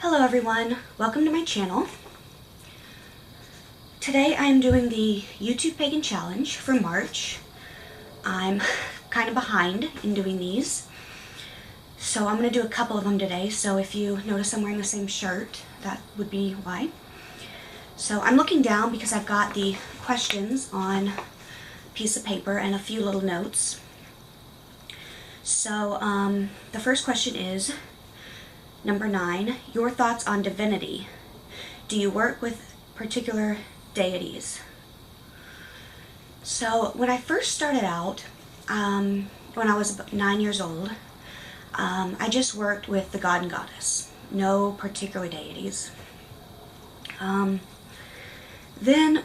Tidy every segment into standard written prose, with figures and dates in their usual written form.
Hello everyone, welcome to my channel. Today I am doing the YouTube Pagan challenge for March. I'm kind of behind in doing these, so I'm going to do a couple of them today. So if you notice I'm wearing the same shirt, that would be why. So I'm looking down because I've got the questions on a piece of paper and a few little notes. So the first question is number 9, your thoughts on divinity. Do you work with particular deities? So when I first started out, when I was about 9 years old, I just worked with the god and goddess, no particular deities. Then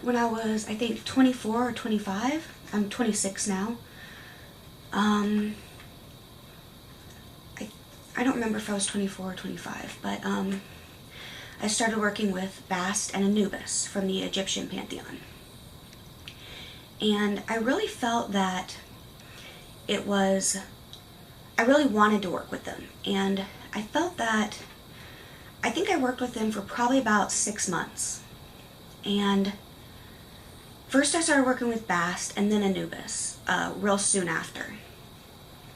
when I was, I think, 24 or 25, I'm 26 now, I don't remember if I was 24 or 25, but I started working with Bast and Anubis from the Egyptian pantheon. And I really felt that I really wanted to work with them. And I felt that, I think I worked with them for probably about 6 months. And first I started working with Bast and then Anubis real soon after.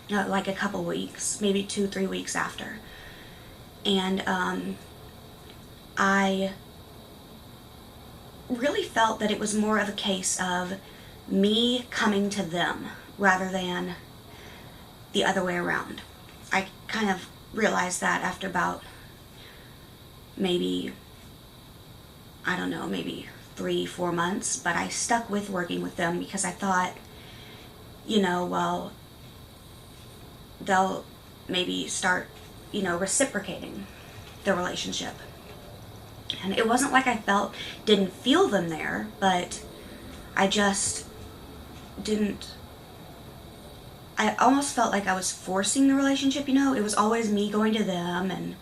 Like a couple weeks, maybe 2-3 weeks after. And I really felt that it was more of a case of me coming to them rather than the other way around. I kind of realized that after about maybe, I don't know, maybe 3-4 months, but I stuck with working with them because I thought, you know, well, they'll maybe start, you know, reciprocating the relationship. And it wasn't like I didn't feel them there, but I just didn't, I almost felt like I was forcing the relationship, you know. It was always me going to them, and,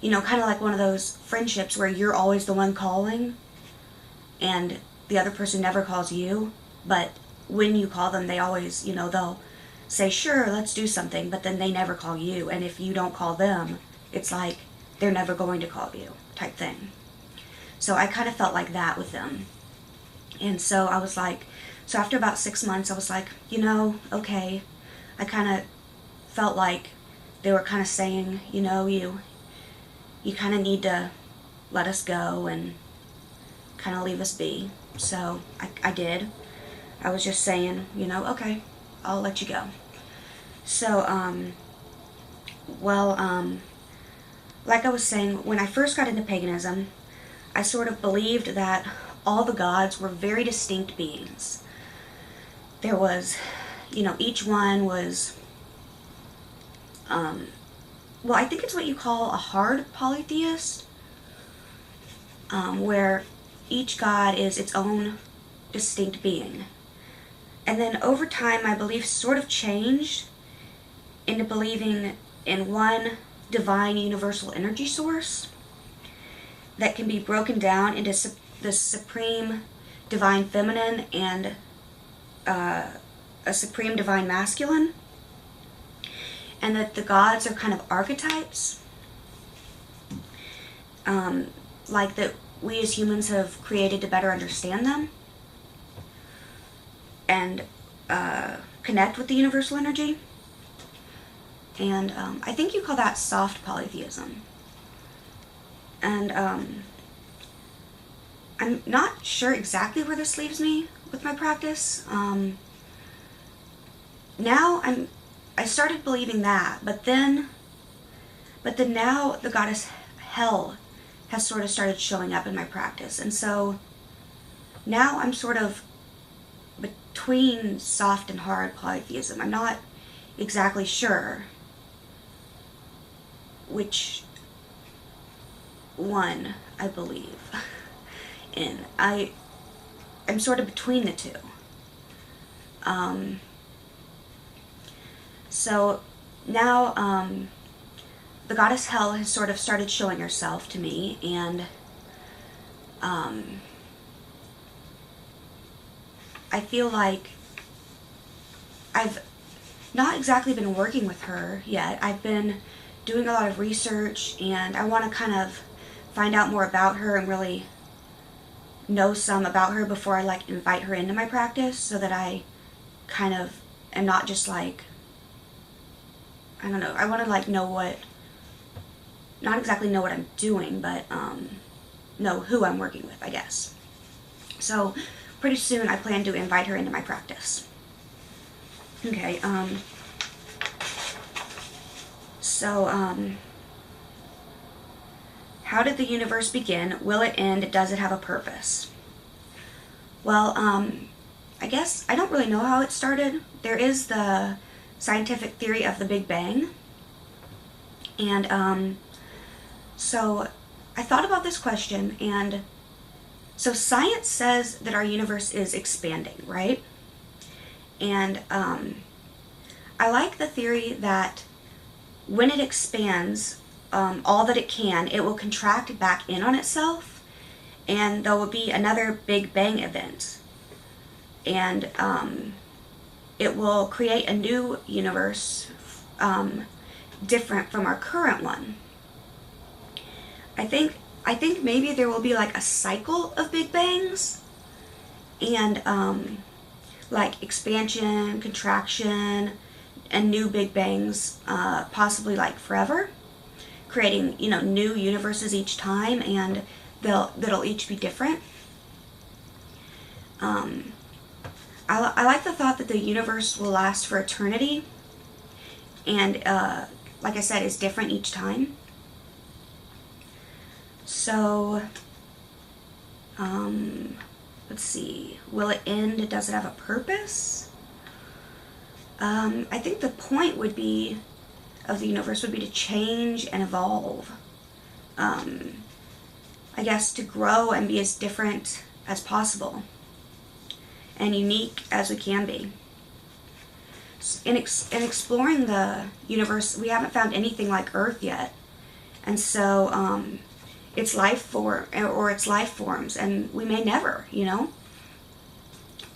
you know, kind of like one of those friendships where you're always the one calling and the other person never calls you, but when you call them, they always, you know, they'll say, sure, let's do something, but then they never call you. And if you don't call them, it's like they're never going to call you type thing. So I kind of felt like that with them. And so I was like, so after about 6 months, I was like, you know, okay. I kind of felt like they were kind of saying, you know, you kind of need to let us go and kind of leave us be. So I did. I was just saying, you know, okay, I'll let you go. So, like I was saying, when I first got into paganism, I sort of believed that all the gods were very distinct beings. There was, you know, each one was, well, I think it's what you call a hard polytheist, where each god is its own distinct being. And then over time, my beliefs sort of changed into believing in one divine universal energy source that can be broken down into the supreme divine feminine and a supreme divine masculine, and that the gods are kind of archetypes, like that we as humans have created to better understand them and connect with the universal energy. And I think you call that soft polytheism. And I'm not sure exactly where this leaves me with my practice. Now I started believing that, but then now the goddess Hel has sort of started showing up in my practice. And so now I'm sort of between soft and hard polytheism. I'm not exactly sure which one I believe in. I'm sort of between the two. So now the goddess Hel has sort of started showing herself to me, and I feel like I've not exactly been working with her yet. I've been doing a lot of research, and I want to kind of find out more about her and really know some about her before I like invite her into my practice, so that I kind of am not just like, I don't know, I want to like know what, not exactly know what I'm doing, but know who I'm working with, I guess. So pretty soon I plan to invite her into my practice. Okay, how did the universe begin? Will it end? Does it have a purpose? Well, I guess I don't really know how it started. There is the scientific theory of the Big Bang. And so I thought about this question, and so science says that our universe is expanding, right? And I like the theory that when it expands all that it can, it will contract back in on itself, and there will be another Big Bang event. And it will create a new universe different from our current one. I think maybe there will be like a cycle of Big Bangs, and like expansion, contraction, and new Big Bangs, possibly like forever, creating, you know, new universes each time, and that'll each be different. I like the thought that the universe will last for eternity, and like I said, is different each time. So, let's see, will it end? Does it have a purpose? I think the point would be, of the universe, would be to change and evolve. I guess to grow and be as different as possible, and unique as we can be. In exploring the universe, we haven't found anything like Earth yet, and so it's life forms, and we may never, you know.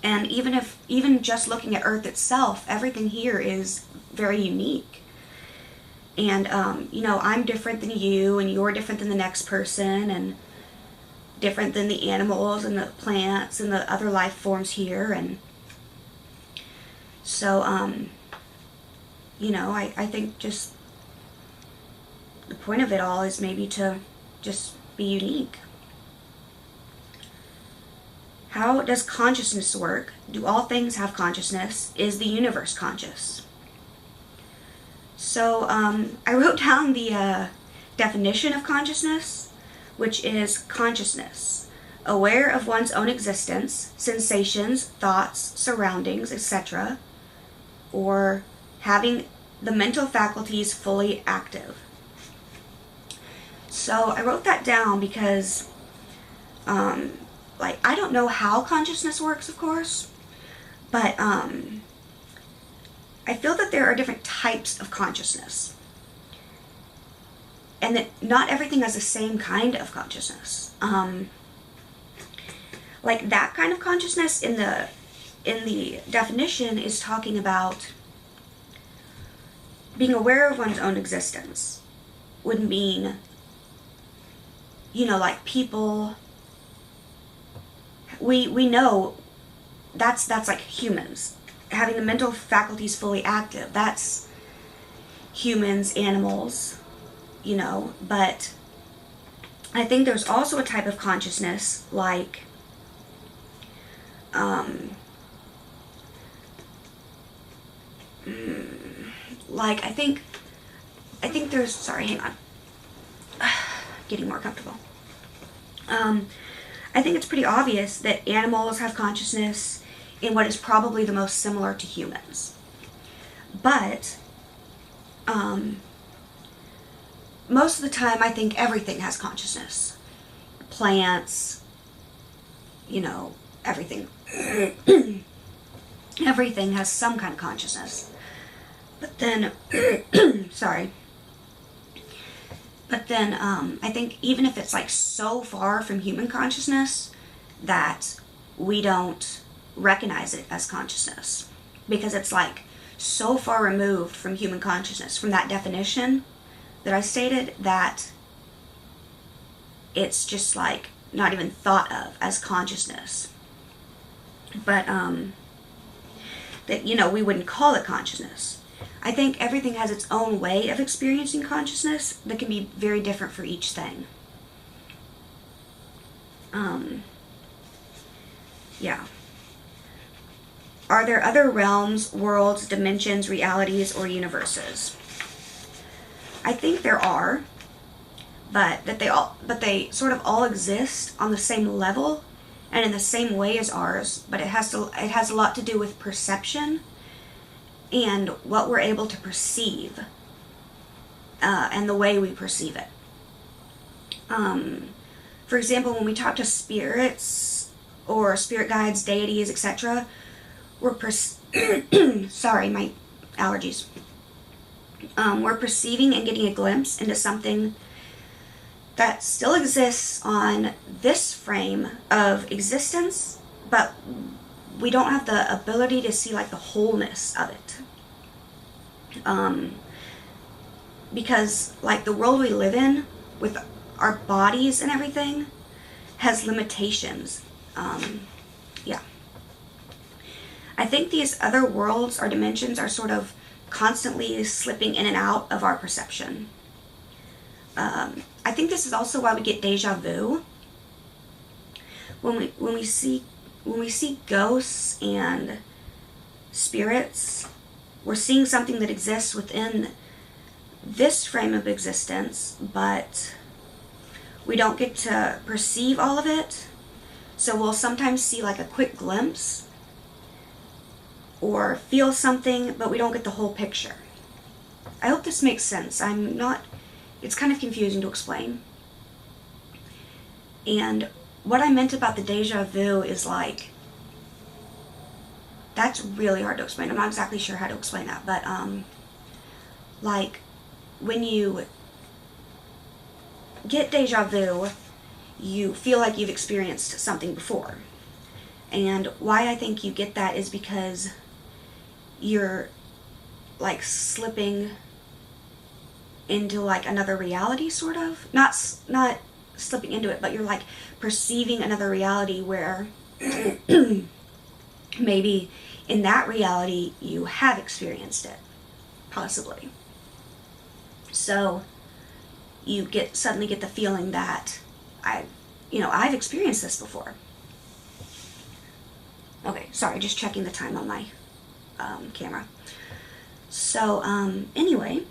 And even just looking at Earth itself, everything here is very unique. And you know, I'm different than you, and you're different than the next person, and different than the animals and the plants and the other life forms here. And so you know, I think just the point of it all is maybe to just be unique. How does consciousness work? Do all things have consciousness? Is the universe conscious? So I wrote down the definition of consciousness, which is consciousness, aware of one's own existence, sensations, thoughts, surroundings, etc., or having the mental faculties fully active. So I wrote that down because like, I don't know how consciousness works, of course, but I feel that there are different types of consciousness, and that not everything has the same kind of consciousness. Like that kind of consciousness in the definition is talking about being aware of one's own existence. Would mean, you know, like people, we know that's like humans. Having the mental faculties fully active, that's humans, animals, you know. But I think there's also a type of consciousness like I think there's, sorry, hang on, getting more comfortable. I think it's pretty obvious that animals have consciousness in what is probably the most similar to humans. But most of the time I think everything has consciousness. Plants, you know, everything. Everything has some kind of consciousness. But then, sorry. But then I think even if it's like so far from human consciousness that we don't recognize it as consciousness, because it's like so far removed from human consciousness, from that definition, that I stated, that it's just like not even thought of as consciousness. But that, you know, we wouldn't call it consciousness. I think everything has its own way of experiencing consciousness that can be very different for each thing. Yeah. Are there other realms, worlds, dimensions, realities, or universes? I think there are, but they sort of all exist on the same level and in the same way as ours, but it has a lot to do with perception and what we're able to perceive, and the way we perceive it. For example, when we talk to spirits or spirit guides, deities, etc., sorry, my allergies. We're perceiving and getting a glimpse into something that still exists on this frame of existence, but we don't have the ability to see like the wholeness of it. Because like the world we live in with our bodies and everything has limitations. Yeah. I think these other worlds or dimensions are sort of constantly slipping in and out of our perception. I think this is also why we get deja vu. When we see ghosts and spirits, we're seeing something that exists within this frame of existence, but we don't get to perceive all of it. So we'll sometimes see like a quick glimpse or feel something, but we don't get the whole picture. I hope this makes sense. It's kind of confusing to explain. And what I meant about the deja vu is like, that's really hard to explain. I'm not exactly sure how to explain that, but like when you get deja vu, you feel like you've experienced something before. And why I think you get that is because you're like slipping into like another reality, sort of. Not slipping into it, but you're like perceiving another reality where maybe in that reality you have experienced it, possibly. So you suddenly get the feeling that I've experienced this before. Okay, sorry, just checking the time on my camera. So anyway,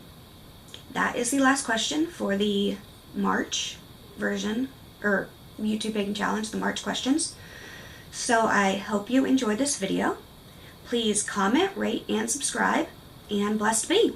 that is the last question for the March version, or YouTube Pagan Challenge, the March questions. So I hope you enjoyed this video. Please comment, rate, and subscribe, and blessed be.